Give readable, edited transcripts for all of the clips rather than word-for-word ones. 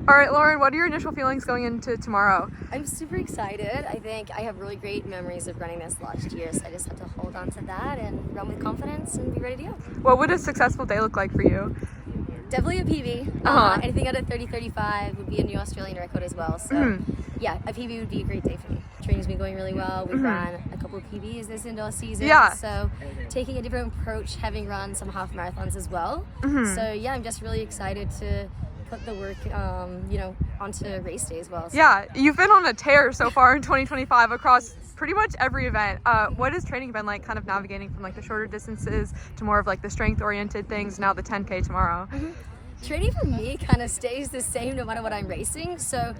All right, Lauren, what are your initial feelings going into tomorrow? I'm super excited. I think I have really great memories of running this last year, so I just have to hold on to that and run with confidence and be ready to go. What would a successful day look like for you? Definitely a PB. Anything under 30:35 would be a new Australian record as well. So yeah, a PB would be a great day for me. Training's been going really well. We've run a couple of PBs this indoor season. Yeah. So taking a different approach, having run some half marathons as well. So yeah, I'm just really excited to put the work, onto race day as well. So. Yeah, you've been on a tear so far in 2025 across pretty much every event. What has training been like, kind of navigating from like the shorter distances to more of like the strength-oriented things, now the 10K tomorrow? Training for me kind of stays the same no matter what I'm racing. So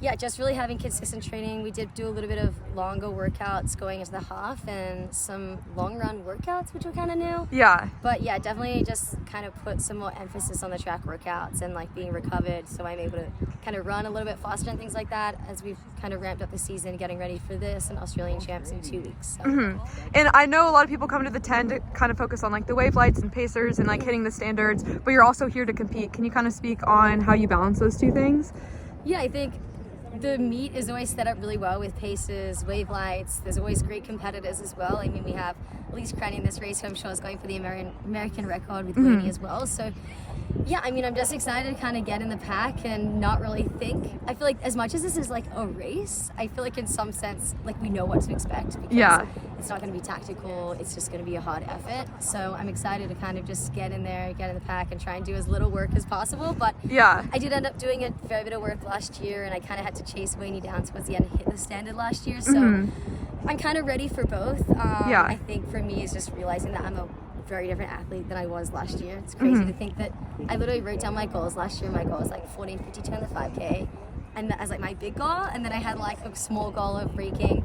yeah, just really having consistent training. We did do a little bit of longer workouts going into the half and some long run workouts, which were kind of new. Yeah. But yeah, definitely just kind of put some more emphasis on the track workouts and like being recovered, so I'm able to kind of run a little bit faster and things like that as we've kind of ramped up the season, getting ready for this and Australian champs in 2 weeks. So. And I know a lot of people come to the 10 to kind of focus on like the wave lights and pacers and like hitting the standards, but you're also here to compete. Can you kind of speak on how you balance those two things? Yeah, I think the meet is always set up really well with paces, wave lights. There's always great competitors as well. I mean, we have Elise Crenny in this race, who I'm sure is going for the American record with Looney as well. So yeah, I mean, I'm just excited to kind of get in the pack and not really think. I feel like as much as this is like a race, I feel like in some sense, like we know what to expect, because it's not going to be tactical. It's just going to be a hard effort. So I'm excited to kind of just get in there, get in the pack and try and do as little work as possible. But yeah, I did end up doing a fair bit of work last year, and I kind of had to chase Wayne down towards the end and hit the standard last year. So I'm kind of ready for both. I think for me is just realizing that I'm a very different athlete than I was last year. It's crazy to think that I literally wrote down my goals last year. My goal was like 14:52 on the 5K, and that as like my big goal, and then I had like a small goal of breaking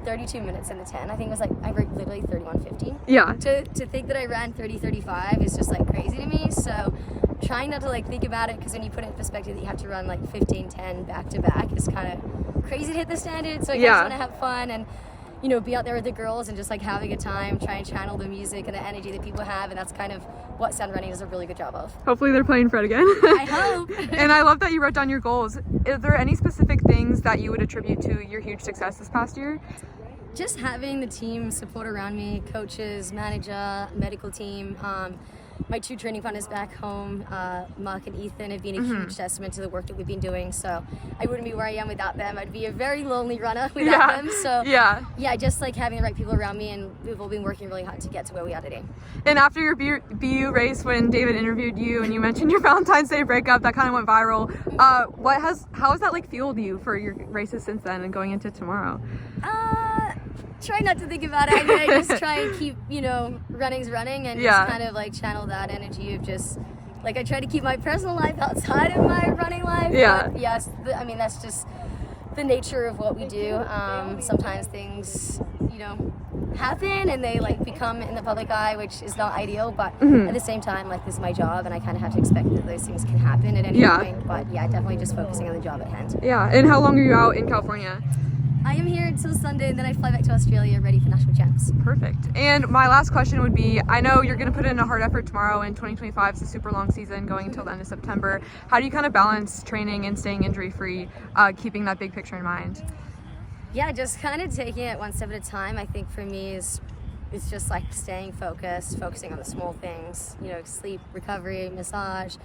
32 minutes in the 10. I think it was like I wrote literally 31:15. Yeah. To think that I ran 30:35 is just like crazy to me. So trying not to like think about it, because when you put it in perspective that you have to run like 15:10 back to back is kind of crazy to hit the standard. So I just want to have fun and be out there with the girls and just like have a good time, try and channel the music and the energy that people have, and that's kind of what Sun Running does a really good job of. Hopefully they're playing Fred again. I hope. And I love that you wrote down your goals. Is there any specific things that you would attribute to your huge success this past year? Just having the team support around me, coaches, manager, medical team. My 2 training partners back home, Mark and Ethan, have been a huge testament to the work that we've been doing. So I wouldn't be where I am without them. I'd be a very lonely runner without them. So yeah, just like having the right people around me, and we've all been working really hard to get to where we are today. And after your BU race, when David interviewed you and you mentioned your Valentine's Day breakup, that kind of went viral. How has that like fueled you for your races since then and going into tomorrow? Try not to think about it. I mean, I just try and keep, running's running, and just kind of like channel that energy of just like I try to keep my personal life outside of my running life. Yeah. But yes, I mean, that's just the nature of what we do. Sometimes things, happen and they like become in the public eye, which is not ideal, but at the same time, like, this is my job and I kind of have to expect that those things can happen at any point. But yeah, definitely just focusing on the job at hand. Yeah. And how long are you out in California? I am here until Sunday, and then I fly back to Australia ready for national champs. Perfect. And my last question would be, I know you're going to put in a hard effort tomorrow, and 2025 is a super long season going until the end of September. How do you kind of balance training and staying injury-free, keeping that big picture in mind? Yeah, just kind of taking it one step at a time. I think for me it's just like staying focused, focusing on the small things, sleep, recovery, massage,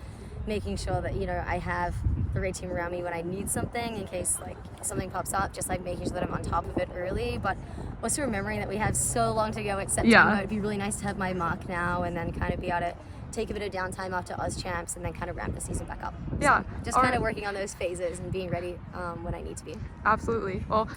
making sure that, I have the right team around me when I need something in case like something pops up, just like making sure that I'm on top of it early, but also remembering that we have so long to go in September. It'd be really nice to have my mark now and then kind of be able to take a bit of downtime after Oz champs and then kind of ramp the season back up. Yeah. So just kind of working on those phases and being ready when I need to be. Absolutely. Well,